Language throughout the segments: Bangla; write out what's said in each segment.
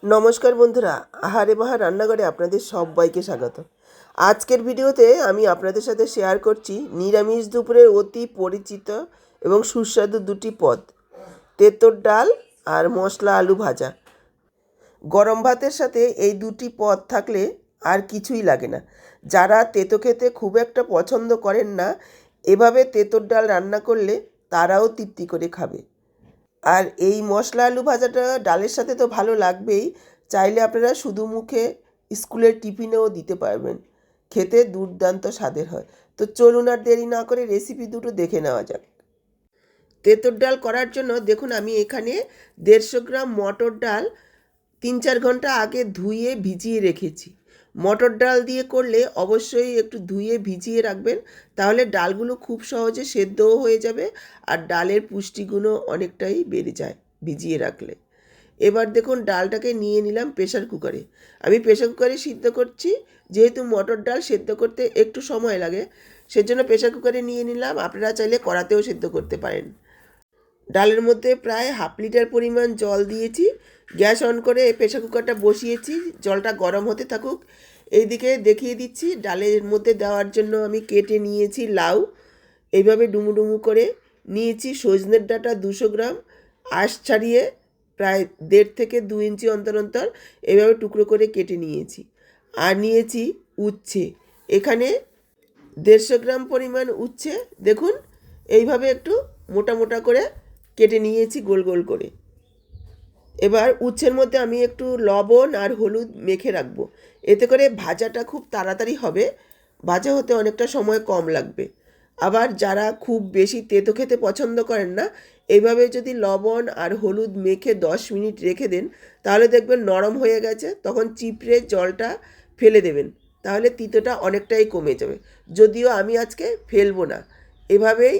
নমস্কার বন্ধুরা, আহারে বাহার রান্নাঘরে আপনাদের সবাইকে স্বাগত। আজকের ভিডিওতে আমি আপনাদের সাথে শেয়ার করছি নিরামিষ দুপুরের অতি পরিচিত এবং সুস্বাদু দুটি পদ, তেঁতুর ডাল আর মশলা আলু ভাজা। গরম ভাতের সাথে এই দুটি পদ থাকলে আর কিছুই লাগে না। যারা তেঁতো খেতে খুব একটা পছন্দ করেন না, এভাবে তেঁতুর ডাল রান্না করলে তারাও তৃপ্তি করে খাবে। আর এই মশলা আলু ভাজাটা ডালের সাথে তো ভালো লাগবেই, চাইলে আপনারা শুধু মুখে স্কুলের টিফিনেও দিতে পারবেন। খেতে দুর্দান্ত স্বাদের হয়। তো চলুন আর দেরি না করে রেসিপি দুটো দেখে নেওয়া যাক। তেঁতুর ডাল করার জন্য দেখুন আমি এখানে 150 গ্রাম মটর ডাল 3-4 ঘন্টা আগে ধুয়ে ভিজিয়ে রেখেছি। মটর ডাল দিয়ে করলে অবশ্যই একটু ধুয়ে ভিজিয়ে রাখবেন, তাহলে ডালগুলো খুব সহজে সেদ্ধও হয়ে যাবে আর ডালের পুষ্টিগুণও অনেকটাই বেড়ে যায় ভিজিয়ে রাখলে। এবার দেখুন ডালটাকে নিয়ে নিলাম প্রেশার কুকারে। আমি প্রেশার কুকারে সিদ্ধ করছি, যেহেতু মটর ডাল সেদ্ধ করতে একটু সময় লাগে, সেজন্য প্রেশার কুকারে নিয়ে নিলাম। আপনারা চাইলে কড়াতেও সেদ্ধ করতে পারেন। ডালের মধ্যে প্রায় হাফ লিটার পরিমাণ জল দিয়েছি। গ্যাস অন করে প্রেশার কুকারটা বসিয়েছি, জলটা গরম হতে থাকুক। এইদিকে দেখিয়ে দিচ্ছি ডালের মধ্যে দেওয়ার জন্য আমি কেটে নিয়েছি লাউ, এইভাবে ডুমু ডুমু করে নিয়েছি। সজনের ডাঁটা 200 গ্রাম, আঁশ ছাড়িয়ে প্রায় 1.5 থেকে 2 ইঞ্চি অন্তর অন্তর এইভাবে টুকরো করে কেটে নিয়েছি। আর নিয়েছি উচ্ছে, এখানে 150 গ্রাম পরিমাণ উচ্ছে দেখুন এইভাবে একটু মোটা মোটা করে কেটে নিয়েছি গোল গোল করে। এবার উচ্ছের মধ্যে আমি একটু লবণ আর হলুদ মেখে রাখবো, এতে করে ভাজাটা খুব তাড়াতাড়ি হবে, ভাজা হতে অনেকটা সময় কম লাগবে। আবার যারা খুব বেশি তেতো খেতে পছন্দ করেন না, এইভাবে যদি লবণ আর হলুদ মেখে 10 মিনিট রেখে দেন, তাহলে দেখবেন নরম হয়ে গেছে, তখন চিপড়ে জলটা ফেলে দেবেন, তাহলে তিতোটা অনেকটাই কমে যাবে। যদিও আমি আজকে ফেলবো না, এভাবেই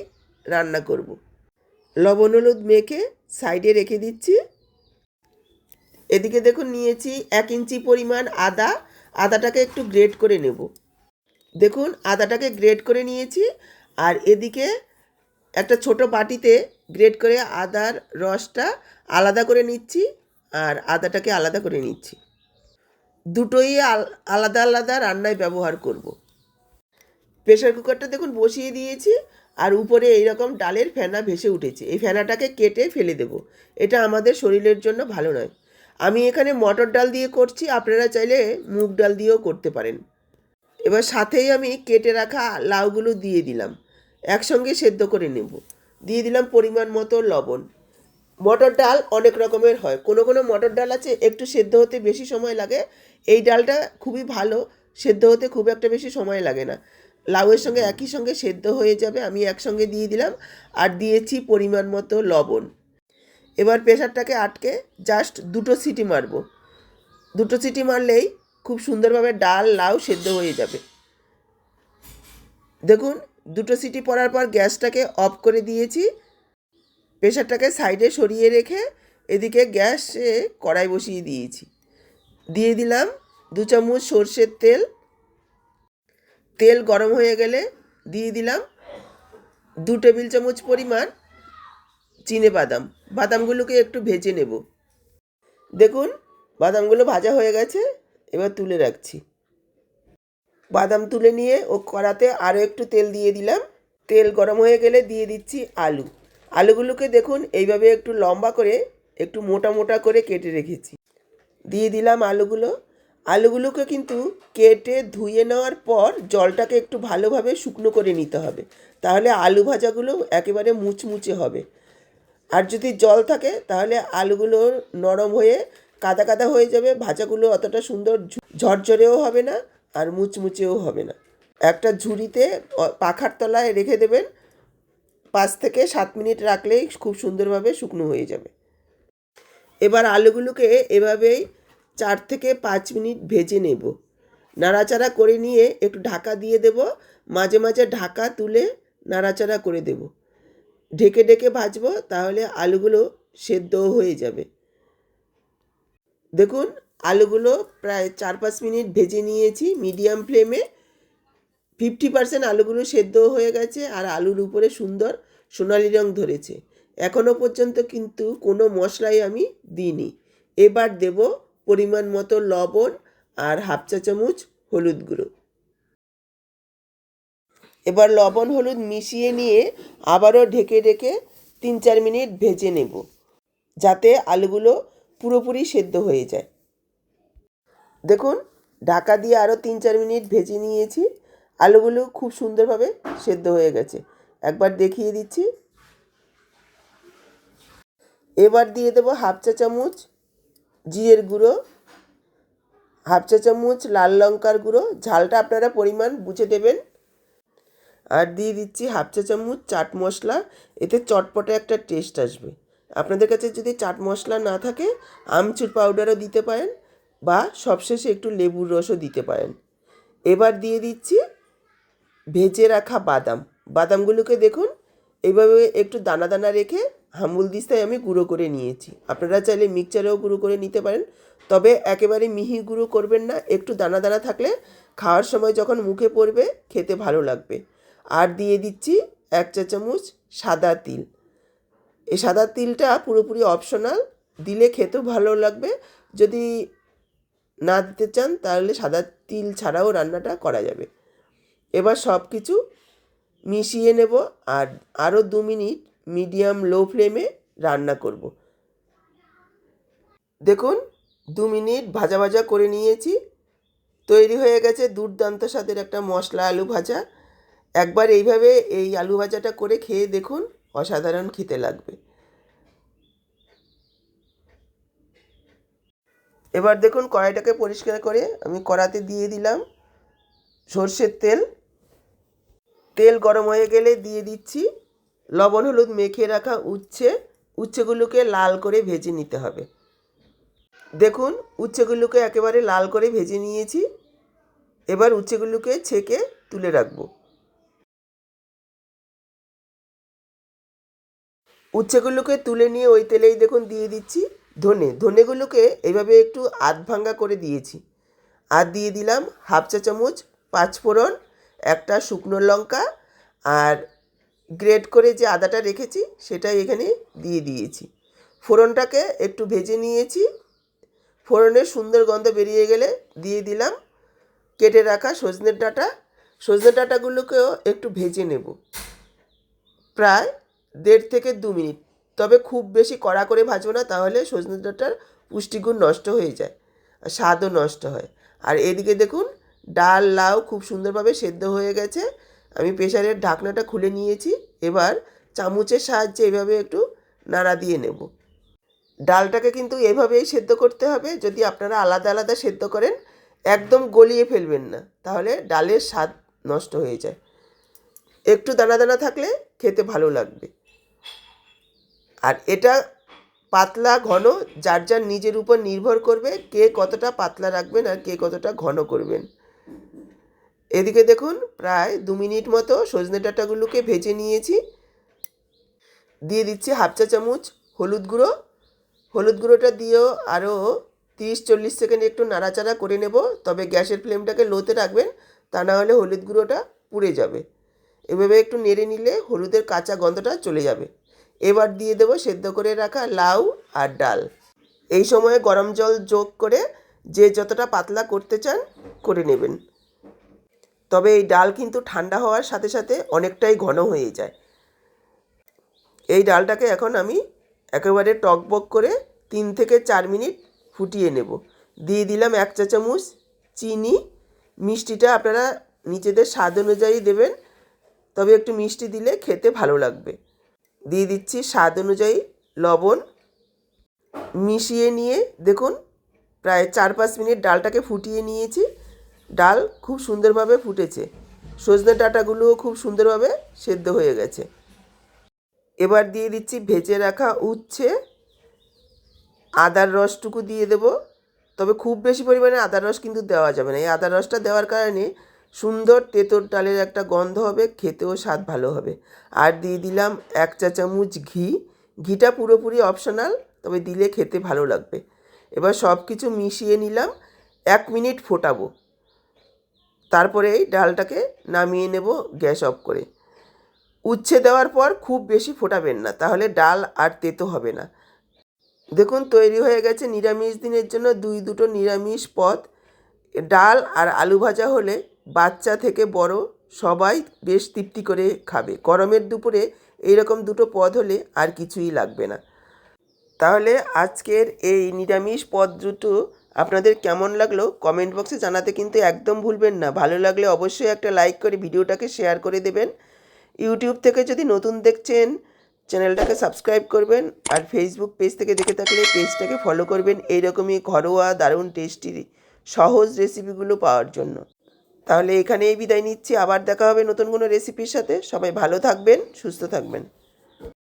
রান্না করব। লবণ হলুদ মেখে সাইডে রেখে দিচ্ছি। এদিকে দেখুন নিয়েছি 1 ইঞ্চি পরিমাণ আদা, আদাটাকে একটু গ্রেট করে নেব। দেখুন আদাটাকে গ্রেট করে নিয়েছি। আর এদিকে একটা ছোট বাটিতে গ্রেট করে আদার রসটা আলাদা করে নিচ্ছি আর আদাটাকে আলাদা করে নিচ্ছি। দুটোই আলাদা আলাদা রান্নায় ব্যবহার করব। প্রেশার কুকারটা দেখুন বসিয়ে দিয়েছি, আর উপরে এইরকম ডালের ফেনা ভেসে উঠেছে। এই ফেনাটাকে কেটে ফেলে দেব, এটা আমাদের শরীরের জন্য ভালো নয়। আমি এখানে মটর ডাল দিয়ে করছি, আপনারা চাইলে মুগ ডাল দিয়েও করতে পারেন। এবার সাথেই আমি কেটে রাখা লাউগুলো দিয়ে দিলাম, একসঙ্গে সেদ্ধ করে নেব। দিয়ে দিলাম পরিমাণ মতো লবণ। মটর ডাল অনেক রকমের হয়, কোনো কোনো মটর ডাল আছে একটু সেদ্ধ হতে বেশি সময় লাগে। এই ডালটা খুবই ভালো, সেদ্ধ হতে খুব একটা বেশি সময় লাগে না, লাউয়ের সঙ্গে একই সঙ্গে সেদ্ধ হয়ে যাবে। আমি একসঙ্গে দিয়ে দিলাম আর দিয়েছি পরিমাণ মতো লবণ। এবার প্রেশারটাকে আটকে জাস্ট 2টো সিটি মারবো। 2টো সিটি মারলেই খুব সুন্দরভাবে ডাল লাউ সেদ্ধ হয়ে যাবে। দেখুন 2টো সিটি পড়ার পর গ্যাসটাকে অফ করে দিয়েছি। প্রেশারটাকে সাইডে সরিয়ে রেখে এদিকে গ্যাসে কড়াই বসিয়ে দিয়েছি। দিয়ে দিলাম 2 চামচ সর্ষের তেল। তেল গরম হয়ে গেলে দিয়ে দিলাম 2 টেবিল চামচ পরিমাণ চিনেবাদাম। বাদামগুলোকে একটু ভেজে নেব। দেখুন বাদামগুলো ভাজা হয়ে গেছে, এবার তুলে রাখছি। বাদাম তুলে নিয়ে ও কড়াতে আরও একটু তেল দিয়ে দিলাম। তেল গরম হয়ে গেলে দিয়ে দিচ্ছি আলু। আলুগুলোকে দেখুন এইভাবে একটু লম্বা করে একটু মোটা মোটা করে কেটে রেখেছি। দিয়ে দিলাম আলুগুলো। আলুগুলোকে কিন্তু কেটে ধুয়ে নেওয়ার পর জলটাকে একটু ভালোভাবে শুকনো করে নিতে হবে, তাহলে আলু ভাজাগুলো একেবারে মুচমুচে হবে। আর যদি জল থাকে তাহলে আলুগুলো নরম হয়ে কাদা কাদা হয়ে যাবে, ভাজাগুলো অতটা সুন্দর ঝরঝরেও হবে না আর মুচমুচেও হবে না। একটা ঝুড়িতে পাখার তলায় রেখে দেবেন, 5 থেকে 7 মিনিট রাখলেই খুব সুন্দরভাবে শুকনো হয়ে যাবে। এবার আলুগুলোকে এভাবেই 4 থেকে 5 মিনিট ভেজে নেব। নাড়াচাড়া করে নিয়ে একটু ঢাকা দিয়ে দেব, মাঝে মাঝে ঢাকা তুলে নাড়াচাড়া করে দেব। ঢেকে ঢেকে ভাজবো, তাহলে আলুগুলো সেদ্ধও হয়ে যাবে। দেখুন আলুগুলো প্রায় 4-5 মিনিট ভেজে নিয়েছি মিডিয়াম ফ্লেমে। 50% আলুগুলো সেদ্ধ হয়ে গেছে আর আলুর উপরে সুন্দর সোনালি রং ধরেছে। এখনও পর্যন্ত কিন্তু কোনো মশলাই আমি দিইনি। এবার দেব পরিমাণ মতো লবণ আর হাফ চা চামচ হলুদ গুঁড়ো। এবার লবণ হলুদ মিশিয়ে নিয়ে আবারও ঢেকে রেখে 3-4 মিনিট ভেজে নেব, যাতে আলুগুলো পুরোপুরি সেদ্ধ হয়ে যায়। দেখুন, ঢাকা দিয়ে আরও 3-4 মিনিট ভেজে নিয়েছি। আলুগুলো খুব সুন্দরভাবে সেদ্ধ হয়ে গেছে। একবার দেখিয়ে দিচ্ছি। এবার দিয়ে দেবো হাফ চা চামচ জিরের গুঁড়ো, হাফ চা চামচ লাল লঙ্কার গুঁড়ো, ঝালটা আপনারা পরিমাণ বুঝে দেবেন। আর দিয়ে দিচ্ছি হাফ চা চামচ চাট মশলা, এতে চটপটে একটা টেস্ট আসবে। আপনাদের কাছে যদি চাট মশলা না থাকে আমচুর পাউডারও দিতে পারেন, বা সবশেষে একটু লেবুর রসও দিতে পারেন। এবার দিয়ে দিচ্ছি ভেজে রাখা বাদাম। বাদামগুলোকে দেখুন এইভাবে একটু দানা দানা রেখে হামুল দিস্তায় আমি গুঁড়ো করে নিয়েছি। আপনারা চাইলে মিক্সচারেও গুঁড়ো করে নিতে পারেন, তবে একেবারে মিহি গুঁড়ো করবেন না, একটু দানা দানা থাকলে খাওয়ার সময় যখন মুখে পড়বে খেতে ভালো লাগবে। আর দিয়ে দিচ্ছি 1 চা চামচ সাদা তিল। এই সাদা তিলটা পুরোপুরি অপশনাল, দিলে খেতেও ভালো লাগবে। যদি না দিতে চান তাহলে সাদা তিল ছাড়াও রান্নাটা করা যাবে। এবার সব কিছু মিশিয়ে নেব আর আরও 2 মিনিট মিডিয়াম লো ফ্লেমে রান্না করব। দেখুন, 2 মিনিট ভাজা ভাজা করে নিয়েছি। তৈরি হয়ে গেছে দুর্দান্ত স্বাদের একটা মশলা আলু ভাজা। একবার এইভাবে এই আলু ভাজাটা করে খেয়ে দেখুন, অসাধারণ খেতে লাগবে। এবার দেখুন, কড়াইটাকে পরিষ্কার করে আমি কড়াতে দিয়ে দিলাম সর্ষের তেল। তেল গরম হয়ে গেলে দিয়ে দিচ্ছি লবণ হলুদ মেখে রাখা উচ্ছেগুলোকে লাল করে ভেজে নিতে হবে। দেখুন, উচ্ছেগুলোকে একেবারে লাল করে ভেজে নিয়েছি। এবার উচ্ছেগুলোকে ছেঁকে তুলে রাখবো। উচ্ছেগুলোকে তুলে নিয়ে ওই তেলেই দেখুন দিয়ে দিচ্ছি ধনেগুলোকে এইভাবে একটু আধ ভাঙ্গা করে দিয়েছি। আর দিয়ে দিলাম হাফ চা চামচ পাঁচফোড়ন, একটা শুকনো লঙ্কা, আর গ্রেট করে যে আদাটা রেখেছি সেটাই এখানে দিয়ে দিয়েছি। ফোড়নটাকে একটু ভেজে নিয়েছি। ফোড়নের সুন্দর গন্ধ বেরিয়ে গেলে দিয়ে দিলাম কেটে রাখা সজনের ডাঁটা। সজনের ডাঁটাগুলোকেও একটু ভেজে নেব, প্রায় 1.5 থেকে 2 মিনিট। তবে খুব বেশি কড়া করে ভাজবো না, তাহলে সজনে ডাঁটার পুষ্টিগুণ নষ্ট হয়ে যায় আর স্বাদও নষ্ট হয়। আর এদিকে দেখুন, ডাল লাউ খুব সুন্দরভাবে সেদ্ধ হয়ে গেছে। আমি প্রেসারের ঢাকনাটা খুলে নিয়েছি। এবার চামচের সাহায্যে এভাবে একটু নাড়া দিয়ে নেব। ডালটাকে কিন্তু এভাবেই সেদ্ধ করতে হবে। যদি আপনারা আলাদা আলাদা সেদ্ধ করেন একদম গলিয়ে ফেলবেন না, তাহলে ডালের স্বাদ নষ্ট হয়ে যায়। একটু দানা দানা থাকলে খেতে ভালো লাগবে। আর এটা পাতলা ঘন যার যার নিজের উপর নির্ভর করবে, কে কতটা পাতলা রাখবেন আর কে কতটা ঘন করবেন। এদিকে দেখুন, প্রায় 2 মিনিট মতো সজনে ডাঁটাগুলোকে ভেজে নিয়েছি। দিয়ে দিচ্ছি হাফ চা চামচ হলুদ গুঁড়ো। হলুদ গুঁড়োটা দিয়েও আরও 30-40 সেকেন্ড একটু নাড়াচাড়া করে নেব। তবে গ্যাসের ফ্লেমটাকে লোতে রাখবেন, তা না হলে হলুদ গুঁড়োটা পুড়ে যাবে। এভাবে একটু নেড়ে নিলে হলুদের কাঁচা গন্ধটা চলে যাবে। এবার দিয়ে দেবো সেদ্ধ করে রাখা লাউ আর ডাল। এই সময়ে গরম জল যোগ করে যে যতটা পাতলা করতে চান করে নেবেন। তবে এই ডাল কিন্তু ঠান্ডা হওয়ার সাথে সাথে অনেকটাই ঘন হয়ে যায়। এই ডালটাকে এখন আমি একেবারে টকবক করে 3 থেকে 4 মিনিট ফুটিয়ে নেব। দিয়ে দিলাম 1 চা চামচ চিনি। মিষ্টিটা আপনারা নিজেদের স্বাদ অনুযায়ী দেবেন, তবে একটু মিষ্টি দিলে খেতে ভালো লাগবে। দিয়ে দিচ্ছি স্বাদ অনুযায়ী লবণ। মিশিয়ে নিয়ে দেখুন, প্রায় 4-5 মিনিট ডালটাকে ফুটিয়ে নিয়েছি। ডাল খুব সুন্দরভাবে ফুটেছে, সজনে ডাঁটাগুলোও খুব সুন্দরভাবে সেদ্ধ হয়ে গেছে। এবার দিয়ে দিচ্ছি ভেজে রাখা উচ্ছে। আদার রসটুকু দিয়ে দেব, তবে খুব বেশি পরিমাণে আদার রস কিন্তু দেওয়া যাবে না। এই আদার রসটা দেওয়ার কারণে সুন্দর তেঁতুল ডালের একটা গন্ধ হবে, খেতেও স্বাদ ভালো হবে। আর দিয়ে দিলাম 1 চা চামচ ঘি। ঘিটা পুরোপুরি অপশনাল, তবে দিলে খেতে ভালো লাগবে। এবার সব কিছু মিশিয়ে নিলাম, 1 মিনিট ফোটাবো। তারপরে এই ডালটাকে নামিয়ে নেব গ্যাস অফ করে। উচ্ছে দেওয়ার পর খুব বেশি ফোটাবেন না, তাহলে ডাল আর তেতো হবে না। দেখুন তৈরি হয়ে গেছে নিরামিষ দিনের জন্য দুটো নিরামিষ পদ। ডাল আর আলু ভাজা হলে বাচ্চা থেকে বড় সবাই বেশ তৃপ্তি করে খাবে। গরমের দুপুরে এইরকম দুটো পদ হলে আর কিছুই লাগবে না। তাহলে আজকের এই নিরামিষ পদ দুটো আপনাদের কেমন লাগলো কমেন্ট বক্সে জানাতে কিন্তু একদম ভুলবেন না। ভালো লাগলে অবশ্যই একটা লাইক করে ভিডিওটাকে শেয়ার করে দেবেন। ইউটিউব থেকে যদি নতুন দেখছেন চ্যানেলটাকে সাবস্ক্রাইব করবেন, আর ফেসবুক পেজ থেকে দেখে থাকলে পেজটাকে ফলো করবেন এইরকমই ঘরোয়া দারুণ টেস্টি সহজ রেসিপিগুলো পাওয়ার জন্য। তাহলে এখানেই বিদায় নিচ্ছি, আবার দেখা হবে নতুন কোনো রেসিপির সাথে। সবাই ভালো থাকবেন, সুস্থ থাকবেন।